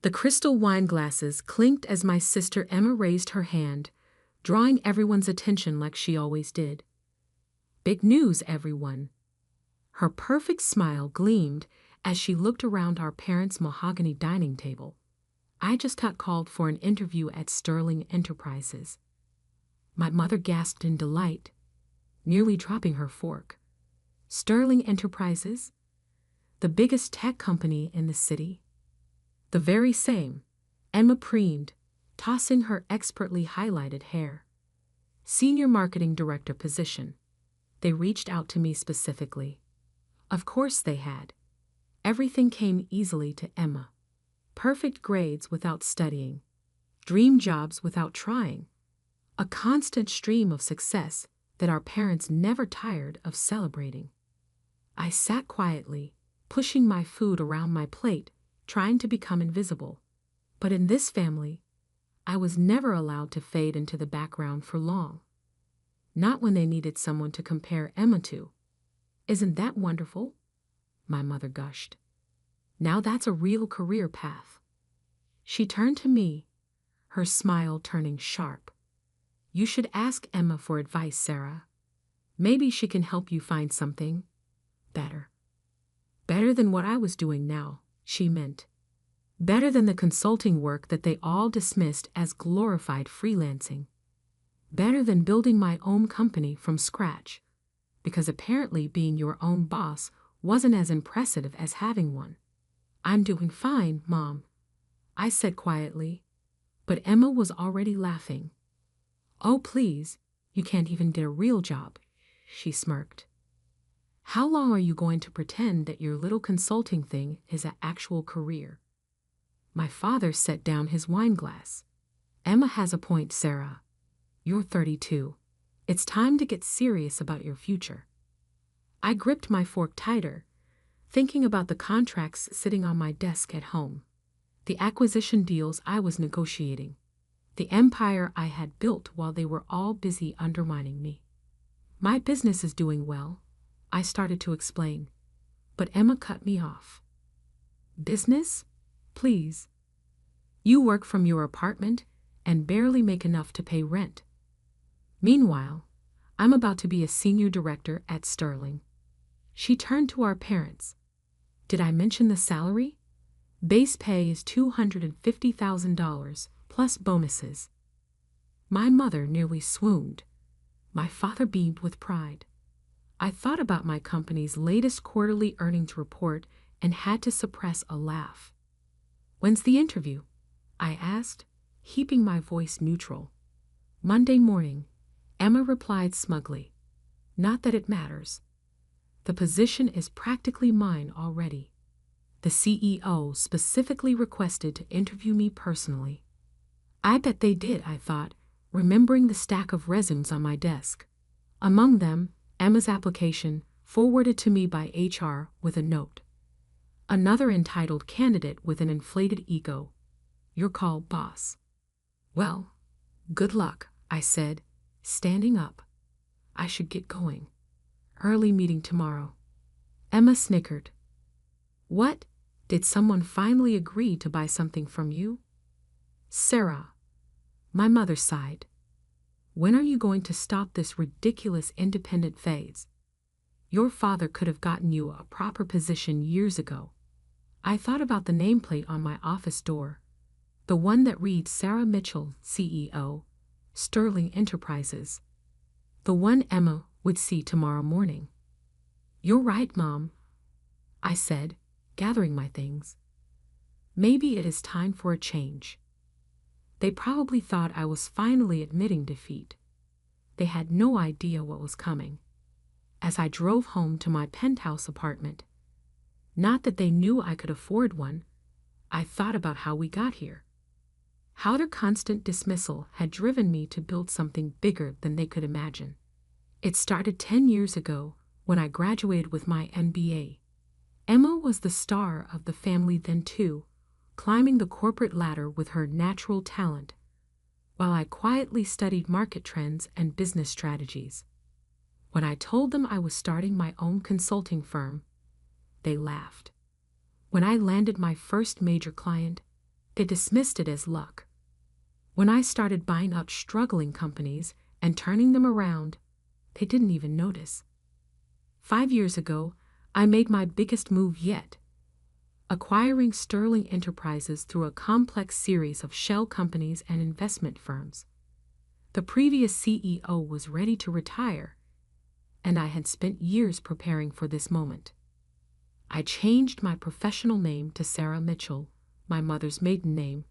The crystal wine glasses clinked as my sister Emma raised her hand, drawing everyone's attention like she always did. Big news, everyone. Her perfect smile gleamed as she looked around our parents' mahogany dining table. I just got called for an interview at Sterling Enterprises. My mother gasped in delight, nearly dropping her fork. Sterling Enterprises? The biggest tech company in the city? The very same, Emma preemed, tossing her expertly highlighted hair. Senior Marketing Director position. They reached out to me specifically. Of course they had. Everything came easily to Emma. Perfect grades without studying. Dream jobs without trying. A constant stream of success that our parents never tired of celebrating. I sat quietly, pushing my food around my plate, trying to become invisible. But in this family, I was never allowed to fade into the background for long. Not when they needed someone to compare Emma to. Isn't that wonderful? My mother gushed. Now that's a real career path. She turned to me, her smile turning sharp. You should ask Emma for advice, Sarah. Maybe she can help you find something better. Better than what I was doing now, she meant. Better than the consulting work that they all dismissed as glorified freelancing. Better than building my own company from scratch, because apparently being your own boss wasn't as impressive as having one. I'm doing fine, Mom, I said quietly, but Emma was already laughing. Oh, please, you can't even get a real job, she smirked. How long are you going to pretend that your little consulting thing is an actual career? My father set down his wine glass. Emma has a point, Sarah. You're 32. It's time to get serious about your future. I gripped my fork tighter, thinking about the contracts sitting on my desk at home, the acquisition deals I was negotiating, the empire I had built while they were all busy undermining me. My business is doing well, I started to explain, but Emma cut me off. Business? Please. You work from your apartment and barely make enough to pay rent. Meanwhile, I'm about to be a senior director at Sterling. She turned to our parents. Did I mention the salary? Base pay is $250,000 plus bonuses. My mother nearly swooned. My father beamed with pride. I thought about my company's latest quarterly earnings report and had to suppress a laugh. When's the interview? I asked, keeping my voice neutral. Monday morning, Emma replied smugly. Not that it matters. The position is practically mine already. The CEO specifically requested to interview me personally. I bet they did, I thought, remembering the stack of resumes on my desk. Among them, Emma's application, forwarded to me by HR with a note. Another entitled candidate with an inflated ego. Your call, boss. Well, good luck, I said, standing up. I should get going. Early meeting tomorrow. Emma snickered. What? Did someone finally agree to buy something from you? Sarah. My mother sighed. When are you going to stop this ridiculous independent phase? Your father could have gotten you a proper position years ago. I thought about the nameplate on my office door. The one that reads Sarah Mitchell, CEO, Sterling Enterprises. The one Emma would see tomorrow morning. You're right, Mom, I said, gathering my things. Maybe it is time for a change. They probably thought I was finally admitting defeat. They had no idea what was coming. As I drove home to my penthouse apartment, not that they knew I could afford one, I thought about how we got here. How their constant dismissal had driven me to build something bigger than they could imagine. It started 10 years ago when I graduated with my MBA. Emma was the star of the family then too, climbing the corporate ladder with her natural talent, while I quietly studied market trends and business strategies. When I told them I was starting my own consulting firm, they laughed. When I landed my first major client, They dismissed it as luck. When I started buying up struggling companies and turning them around, they didn't even notice. 5 years ago, I made my biggest move yet, acquiring Sterling Enterprises through a complex series of shell companies and investment firms. The previous CEO was ready to retire, and I had spent years preparing for this moment. I changed my professional name to Sarah Mitchell, my mother's maiden name,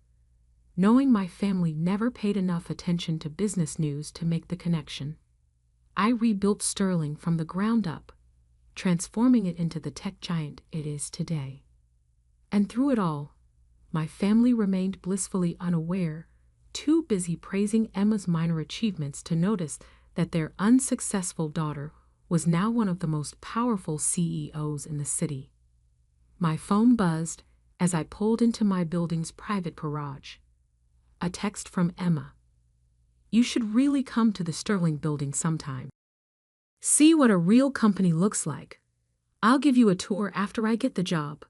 knowing my family never paid enough attention to business news to make the connection. I rebuilt Sterling from the ground up, transforming it into the tech giant it is today. And through it all, my family remained blissfully unaware, too busy praising Emma's minor achievements to notice that their unsuccessful daughter was now one of the most powerful CEOs in the city. My phone buzzed as I pulled into my building's private garage. A text from Emma. "You should really come to the Sterling building sometime. See what a real company looks like. I'll give you a tour after I get the job."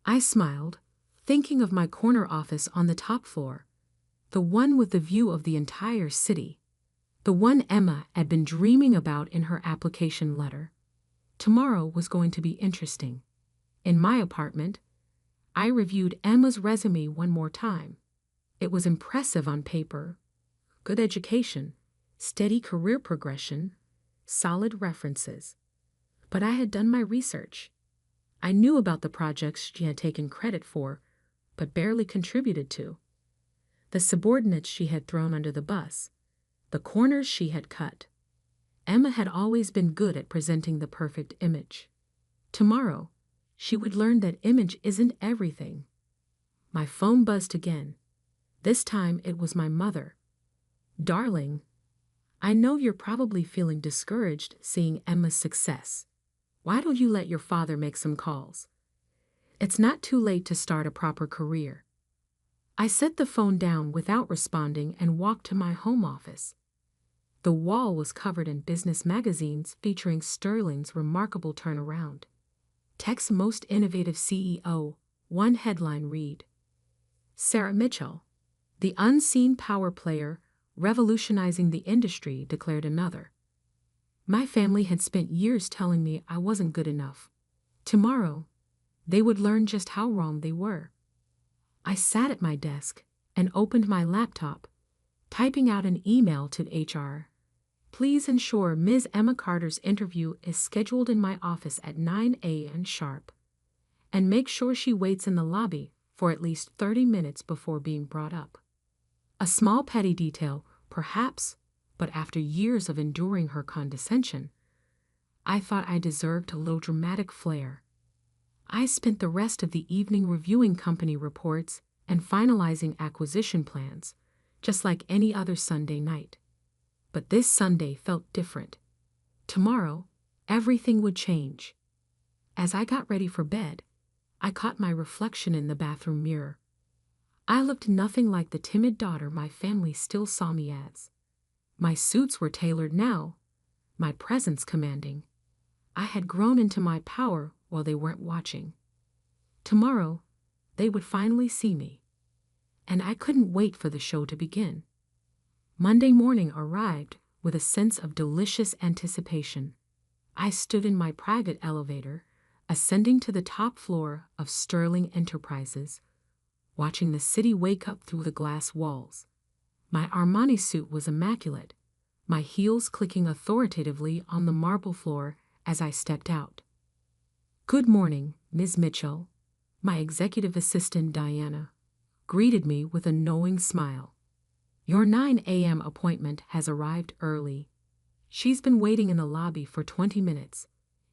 I smiled, thinking of my corner office on the top floor, the one with the view of the entire city, the one Emma had been dreaming about in her application letter. Tomorrow was going to be interesting. In my apartment, I reviewed Emma's resume one more time. It was impressive on paper. Good education, steady career progression, solid references. But I had done my research. I knew about the projects she had taken credit for, but barely contributed to. The subordinates she had thrown under the bus, the corners she had cut. Emma had always been good at presenting the perfect image. Tomorrow, she would learn that image isn't everything. My phone buzzed again. This time it was my mother. "Darling, I know you're probably feeling discouraged seeing Emma's success. Why don't you let your father make some calls? It's not too late to start a proper career." I set the phone down without responding and walked to my home office. The wall was covered in business magazines featuring Sterling's remarkable turnaround. Tech's most innovative CEO, one headline read, "Sarah Mitchell, the unseen power player revolutionizing the industry," declared another. My family had spent years telling me I wasn't good enough. Tomorrow, they would learn just how wrong they were. I sat at my desk and opened my laptop, typing out an email to HR. "Please ensure Ms. Emma Carter's interview is scheduled in my office at 9 a.m. sharp. And make sure she waits in the lobby for at least 30 minutes before being brought up." A small petty detail, perhaps, but after years of enduring her condescension, I thought I deserved a little dramatic flair. I spent the rest of the evening reviewing company reports and finalizing acquisition plans, just like any other Sunday night. But this Sunday felt different. Tomorrow, everything would change. As I got ready for bed, I caught my reflection in the bathroom mirror. I looked nothing like the timid daughter my family still saw me as. My suits were tailored now, my presence commanding. I had grown into my power while they weren't watching. Tomorrow, they would finally see me, and I couldn't wait for the show to begin. Monday morning arrived with a sense of delicious anticipation. I stood in my private elevator, ascending to the top floor of Sterling Enterprises, watching the city wake up through the glass walls. My Armani suit was immaculate, my heels clicking authoritatively on the marble floor as I stepped out. "Good morning, Ms. Mitchell," my executive assistant Diana greeted me with a knowing smile. "Your 9 a.m. appointment has arrived early." She's been waiting in the lobby for 20 minutes,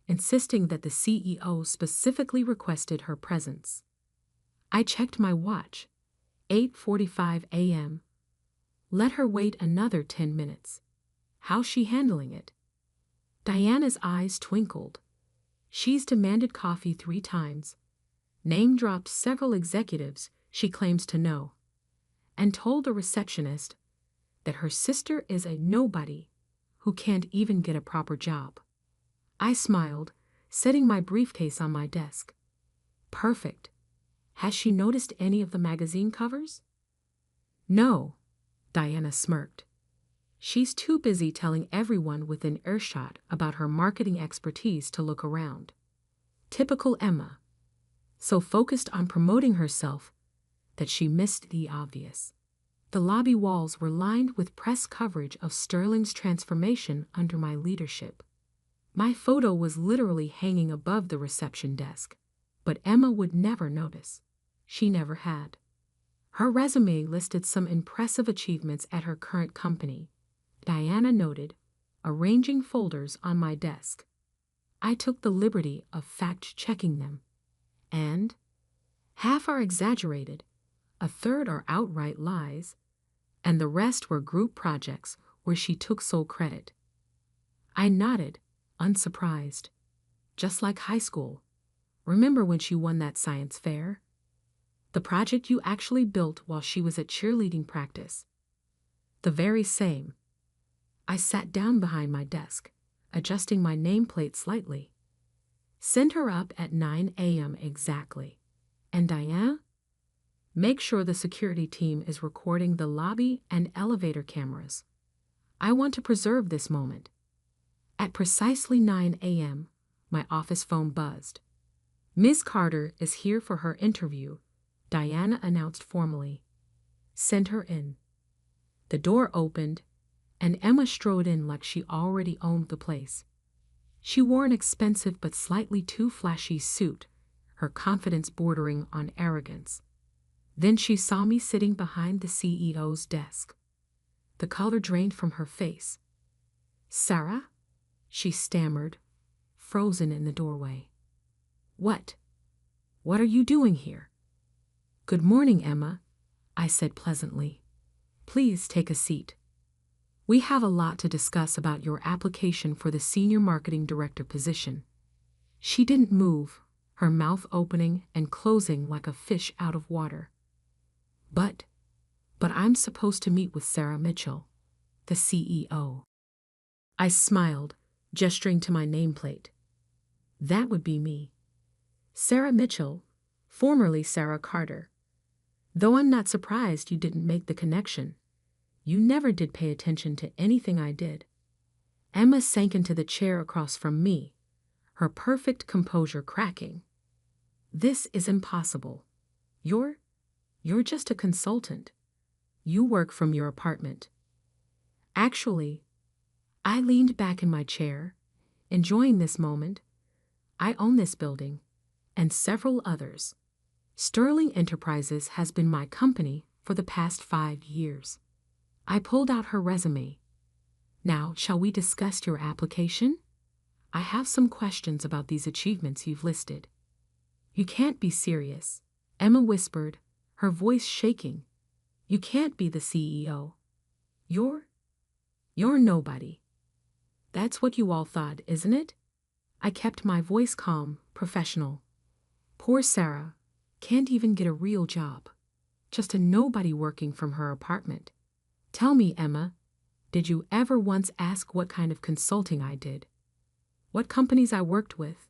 insisting that the CEO specifically requested her presence. I checked my watch. 8:45 a.m. Let her wait another 10 minutes. How's she handling it? Diana's eyes twinkled. She's demanded coffee 3 times, name-dropped several executives she claims to know, and told the receptionist that her sister is a nobody who can't even get a proper job. I smiled, setting my briefcase on my desk. Perfect. Has she noticed any of the magazine covers? No, Diana smirked. She's too busy telling everyone within earshot about her marketing expertise to look around. Typical Emma. So focused on promoting herself that she missed the obvious. The lobby walls were lined with press coverage of Sterling's transformation under my leadership. My photo was literally hanging above the reception desk, but Emma would never notice. She never had. Her resume listed some impressive achievements at her current company, Diana noted, arranging folders on my desk. I took the liberty of fact-checking them. And half are exaggerated, a third are outright lies, and the rest were group projects where she took sole credit. I nodded, unsurprised. Just like high school. Remember when she won that science fair? The project you actually built while she was at cheerleading practice. The very same. I sat down behind my desk, adjusting my nameplate slightly. Send her up at 9 a.m. exactly. And Diana? Make sure the security team is recording the lobby and elevator cameras. I want to preserve this moment. At precisely 9 a.m., my office phone buzzed. Ms. Carter is here for her interview, Diana announced formally. Send her in. The door opened, and Emma strode in like she already owned the place. She wore an expensive but slightly too flashy suit, her confidence bordering on arrogance. Then she saw me sitting behind the CEO's desk. The color drained from her face. Sarah? She stammered, frozen in the doorway. What? What are you doing here? Good morning, Emma, I said pleasantly. Please take a seat. We have a lot to discuss about your application for the Senior Marketing Director position. She didn't move, her mouth opening and closing like a fish out of water. But I'm supposed to meet with Sarah Mitchell, the CEO. I smiled, gesturing to my nameplate. That would be me. Sarah Mitchell, formerly Sarah Carter. Though I'm not surprised you didn't make the connection. You never did pay attention to anything I did. Emma sank into the chair across from me, her perfect composure cracking. This is impossible. You're just a consultant. You work from your apartment. Actually, I leaned back in my chair, enjoying this moment. I own this building, and several others. Sterling Enterprises has been my company for the past 5 years. I pulled out her resume. Now, shall we discuss your application? I have some questions about these achievements you've listed. You can't be serious, Emma whispered, her voice shaking. You can't be the CEO. You're nobody. That's what you all thought, isn't it? I kept my voice calm, professional. Poor Sarah can't even get a real job. Just a nobody working from her apartment. Tell me, Emma, did you ever once ask what kind of consulting I did? What companies I worked with?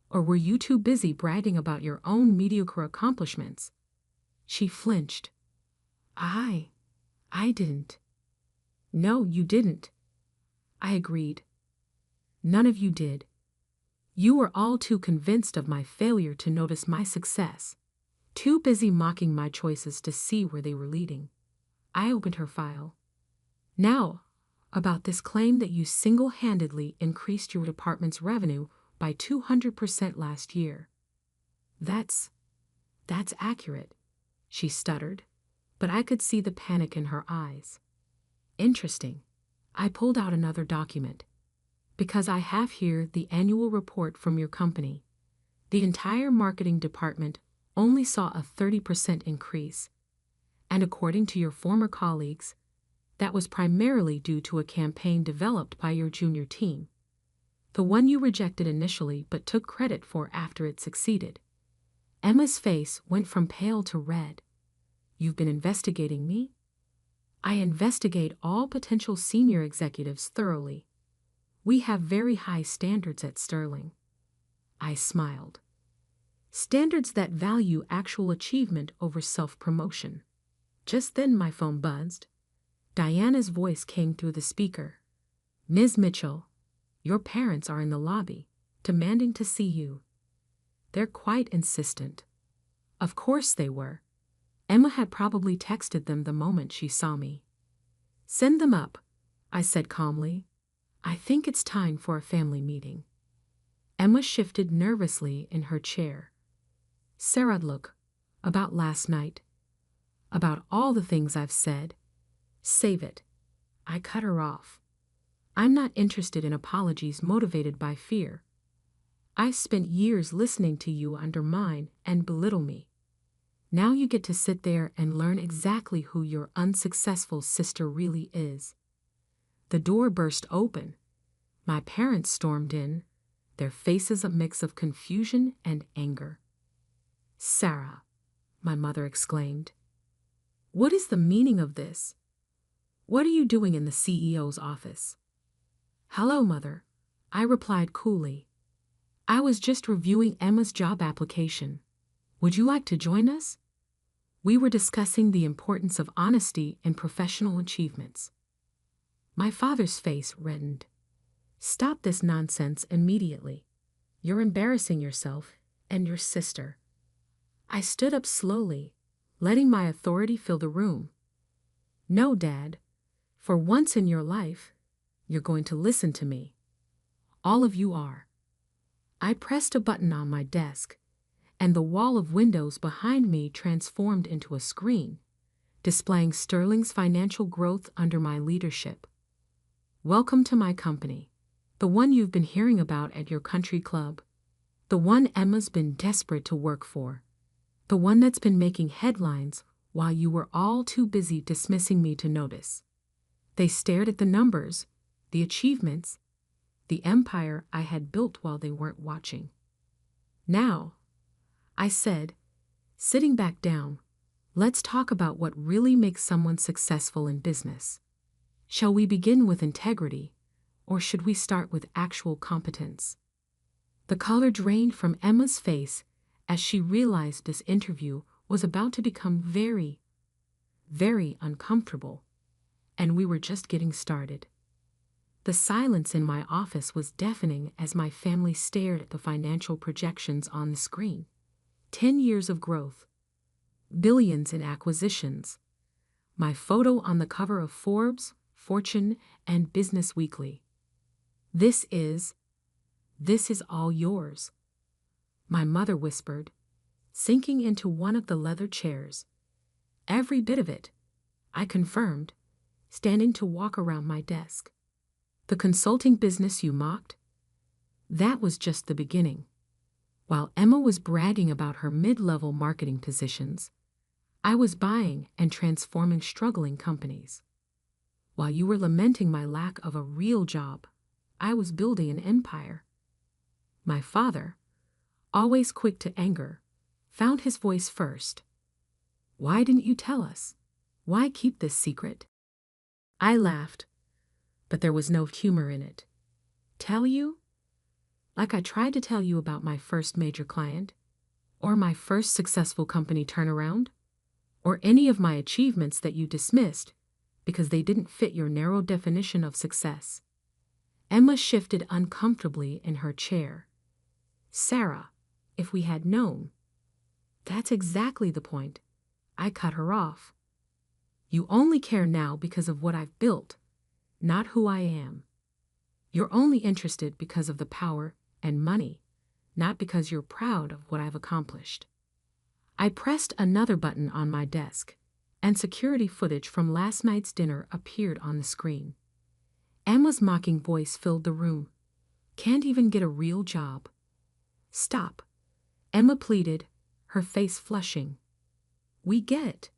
Or were you too busy bragging about your own mediocre accomplishments? She flinched. I didn't. No, you didn't. I agreed. None of you did. You were all too convinced of my failure to notice my success, too busy mocking my choices to see where they were leading. I opened her file. Now, about this claim that you single-handedly increased your department's revenue by 200% last year. That's accurate, she stuttered, but I could see the panic in her eyes. Interesting. I pulled out another document. Because I have here the annual report from your company. The entire marketing department only saw a 30% increase. And according to your former colleagues, that was primarily due to a campaign developed by your junior team. The one you rejected initially but took credit for after it succeeded. Emma's face went from pale to red. You've been investigating me? I investigate all potential senior executives thoroughly. We have very high standards at Sterling. I smiled. Standards that value actual achievement over self-promotion. Just then my phone buzzed. Diana's voice came through the speaker. "Ms. Mitchell, your parents are in the lobby, demanding to see you." They're quite insistent. Of course they were. Emma had probably texted them the moment she saw me. "Send them up," I said calmly. "I think it's time for a family meeting." Emma shifted nervously in her chair. "Sarah, look, about last night. About all the things I've said. Save it." I cut her off. "I'm not interested in apologies motivated by fear. I spent years listening to you undermine and belittle me. Now you get to sit there and learn exactly who your unsuccessful sister really is." The door burst open. My parents stormed in, their faces a mix of confusion and anger. "Sarah," my mother exclaimed, "what is the meaning of this? What are you doing in the CEO's office?" "Hello, Mother," I replied coolly. "I was just reviewing Emma's job application. Would you like to join us?" We were discussing the importance of honesty in professional achievements. My father's face reddened. "Stop this nonsense immediately. You're embarrassing yourself and your sister." I stood up slowly, letting my authority fill the room. "No, Dad. For once in your life, you're going to listen to me. All of you are." I pressed a button on my desk, and the wall of windows behind me transformed into a screen, displaying Sterling's financial growth under my leadership. "Welcome to my company, the one you've been hearing about at your country club, the one Emma's been desperate to work for, the one that's been making headlines while you were all too busy dismissing me to notice." They stared at the numbers, the achievements, the empire I had built while they weren't watching. "Now," I said, sitting back down, "let's talk about what really makes someone successful in business. Shall we begin with integrity, or should we start with actual competence?" The color drained from Emma's face as she realized this interview was about to become very, very uncomfortable, and we were just getting started. The silence in my office was deafening as my family stared at the financial projections on the screen. 10 years of growth, billions in acquisitions, my photo on the cover of Forbes, Fortune, and Business Weekly. This is all yours," my mother whispered, sinking into one of the leather chairs. "Every bit of it," I confirmed, standing to walk around my desk. "The consulting business you mocked? That was just the beginning. While Emma was bragging about her mid-level marketing positions, I was buying and transforming struggling companies. While you were lamenting my lack of a real job, I was building an empire." My father, always quick to anger, found his voice first. "Why didn't you tell us? Why keep this secret?" I laughed, but there was no humor in it. "Tell you? Like I tried to tell you about my first major client, or my first successful company turnaround, or any of my achievements that you dismissed because they didn't fit your narrow definition of success." Emma shifted uncomfortably in her chair. "Sarah, if we had known." "That's exactly the point." I cut her off. "You only care now because of what I've built, not who I am. You're only interested because of the power and money, not because you're proud of what I've accomplished." I pressed another button on my desk, and security footage from last night's dinner appeared on the screen. Emma's mocking voice filled the room. "Can't even get a real job." "Stop," Emma pleaded, her face flushing. "We get it."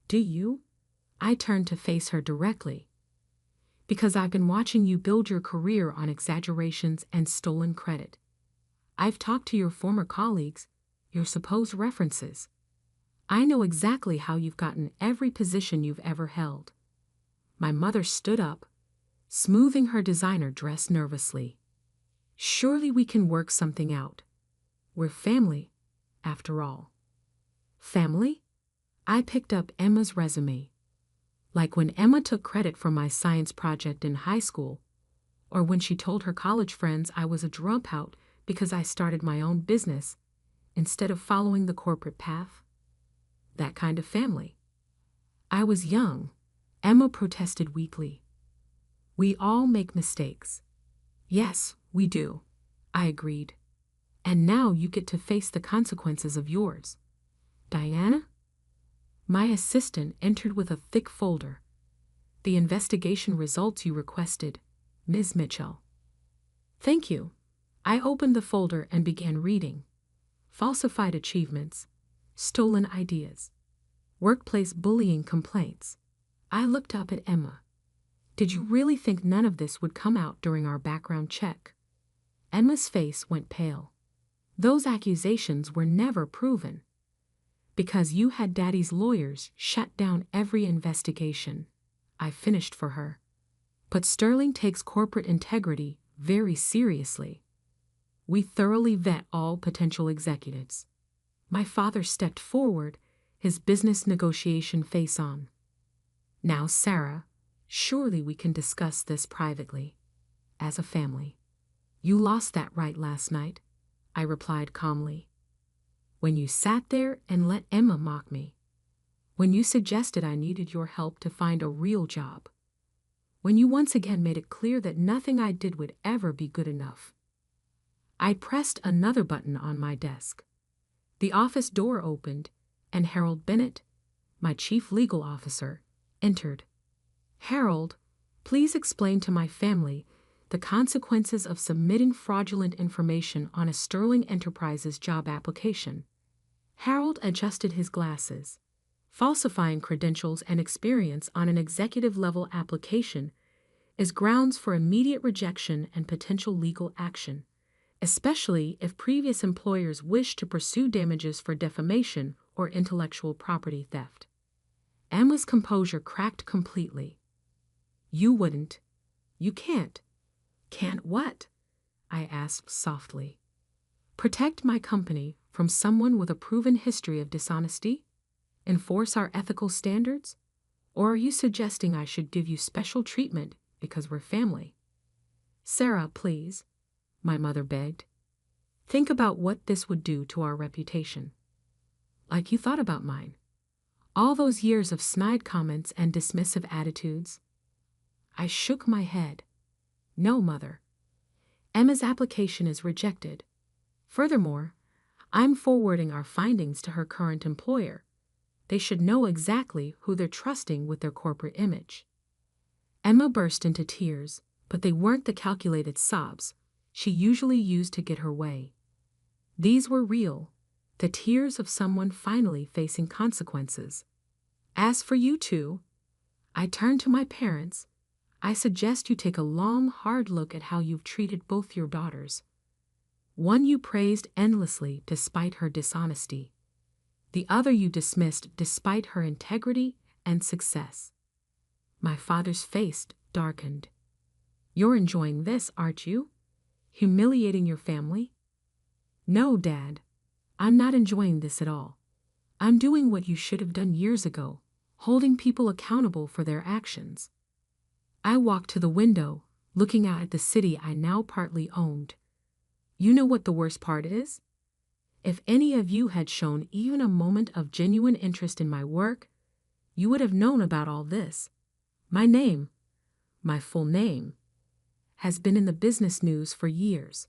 "Do you?" I turned to face her directly. "Because I've been watching you build your career on exaggerations and stolen credit. I've talked to your former colleagues, your supposed references. I know exactly how you've gotten every position you've ever held." My mother stood up, smoothing her designer dress nervously. "Surely we can work something out. We're family, after all. Family? I picked up Emma's resume. Like when Emma took credit for my science project in high school, or when she told her college friends I was a dropout because I started my own business instead of following the corporate path. That kind of family. I was young, Emma protested weakly. We all make mistakes. Yes, we do, I agreed. And now you get to face the consequences of yours. Diana? My assistant entered with a thick folder. The investigation results you requested, Ms. Mitchell. Thank you. I opened the folder and began reading. Falsified achievements, stolen ideas, workplace bullying complaints. I looked up at Emma. Did you really think none of this would come out during our background check? Emma's face went pale. Those accusations were never proven. Because you had Daddy's lawyers shut down every investigation, I finished for her. But Sterling takes corporate integrity very seriously. We thoroughly vet all potential executives. My father stepped forward, his business negotiation face on. Now, Sarah, surely we can discuss this privately, as a family. You lost that right last night, I replied calmly. When you sat there and let Emma mock me. When you suggested I needed your help to find a real job. When you once again made it clear that nothing I did would ever be good enough. I pressed another button on my desk. The office door opened, and Harold Bennett, my chief legal officer, entered. Harold, please explain to my family the consequences of submitting fraudulent information on a Sterling Enterprises job application. Harold adjusted his glasses. Falsifying credentials and experience on an executive-level application is grounds for immediate rejection and potential legal action, especially if previous employers wish to pursue damages for defamation or intellectual property theft. Emma's composure cracked completely. You wouldn't. You can't. Can't what? I asked softly. Protect my company from someone with a proven history of dishonesty? Enforce our ethical standards? Or are you suggesting I should give you special treatment because we're family? Sarah, please, my mother begged. Think about what this would do to our reputation. Like you thought about mine. All those years of snide comments and dismissive attitudes. I shook my head. No, Mother. Emma's application is rejected. Furthermore, I'm forwarding our findings to her current employer. They should know exactly who they're trusting with their corporate image. Emma burst into tears, but they weren't the calculated sobs she usually used to get her way. These were real, the tears of someone finally facing consequences. As for you two, I turned to my parents. I suggest you take a long, hard look at how you've treated both your daughters. One you praised endlessly despite her dishonesty. The other you dismissed despite her integrity and success. My father's face darkened. You're enjoying this, aren't you? Humiliating your family? No, Dad. I'm not enjoying this at all. I'm doing what you should have done years ago, holding people accountable for their actions. I walked to the window, looking out at the city I now partly owned. You know what the worst part is? If any of you had shown even a moment of genuine interest in my work, you would have known about all this. My name, my full name, has been in the business news for years.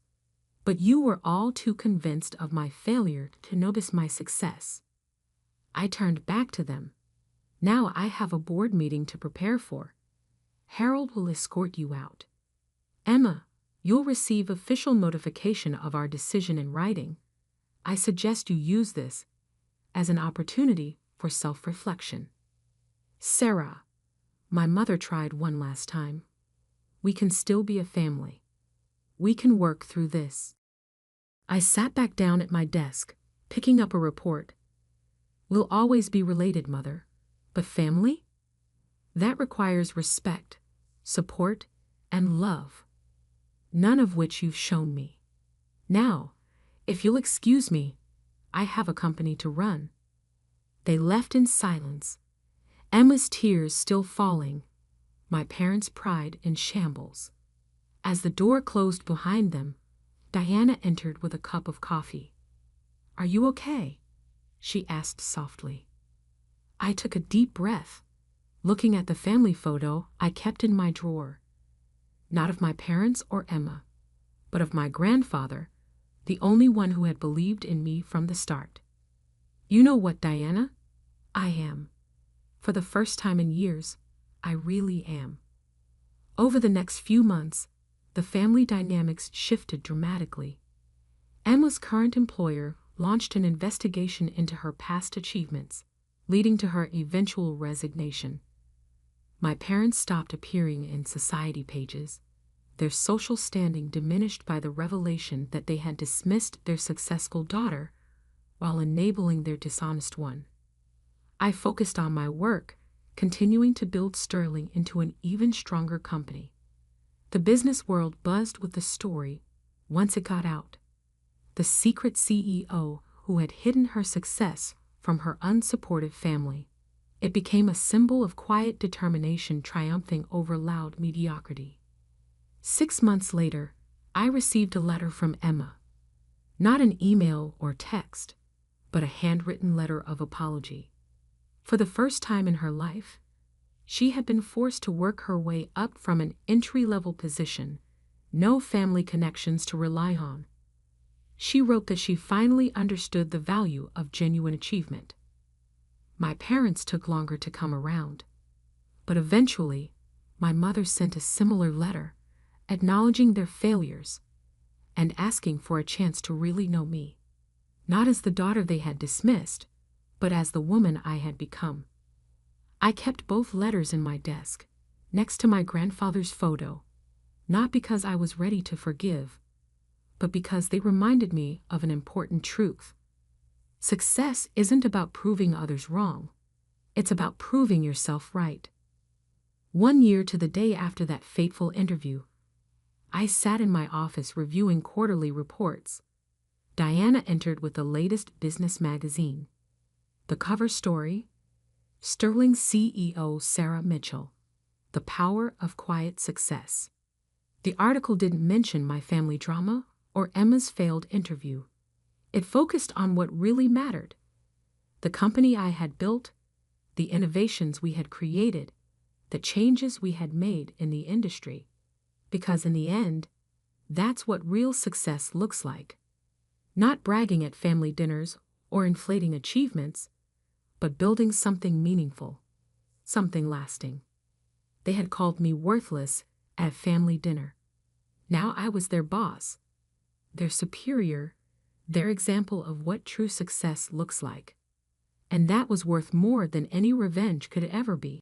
But you were all too convinced of my failure to notice my success. I turned back to them. Now I have a board meeting to prepare for. Harold will escort you out. Emma, you'll receive official notification of our decision in writing. I suggest you use this as an opportunity for self-reflection. Sarah, my mother tried one last time. We can still be a family. We can work through this. I sat back down at my desk, picking up a report. We'll always be related, Mother, but family? That requires respect, support, and love, none of which you've shown me. Now, if you'll excuse me, I have a company to run." They left in silence, Emma's tears still falling, my parents' pride in shambles. As the door closed behind them, Diana entered with a cup of coffee. "Are you okay?" she asked softly. I took a deep breath, looking at the family photo I kept in my drawer. Not of my parents or Emma, but of my grandfather, the only one who had believed in me from the start. "You know what, Diana? I am. For the first time in years, I really am." Over the next few months, the family dynamics shifted dramatically. Emma's current employer launched an investigation into her past achievements, leading to her eventual resignation. My parents stopped appearing in society pages, their social standing diminished by the revelation that they had dismissed their successful daughter while enabling their dishonest one. I focused on my work, continuing to build Sterling into an even stronger company. The business world buzzed with the story once it got out. The secret CEO who had hidden her success from her unsupportive family. It became a symbol of quiet determination triumphing over loud mediocrity. 6 months later, I received a letter from Emma. Not an email or text, but a handwritten letter of apology. For the first time in her life, she had been forced to work her way up from an entry-level position, no family connections to rely on. She wrote that she finally understood the value of genuine achievement. My parents took longer to come around, but eventually, my mother sent a similar letter, acknowledging their failures and asking for a chance to really know me, not as the daughter they had dismissed, but as the woman I had become. I kept both letters in my desk, next to my grandfather's photo, not because I was ready to forgive, but because they reminded me of an important truth. Success isn't about proving others wrong. It's about proving yourself right. 1 year to the day after that fateful interview, I sat in my office reviewing quarterly reports. Diana entered with the latest business magazine. The cover story, Sterling CEO Sarah Mitchell, The Power of Quiet Success. The article didn't mention my family drama or Emma's failed interview. It focused on what really mattered: the company I had built, the innovations we had created, the changes we had made in the industry. Because in the end, that's what real success looks like. Not bragging at family dinners or inflating achievements, but building something meaningful, something lasting. They had called me worthless at family dinner. Now I was their boss, their superior, their example of what true success looks like. And that was worth more than any revenge could ever be.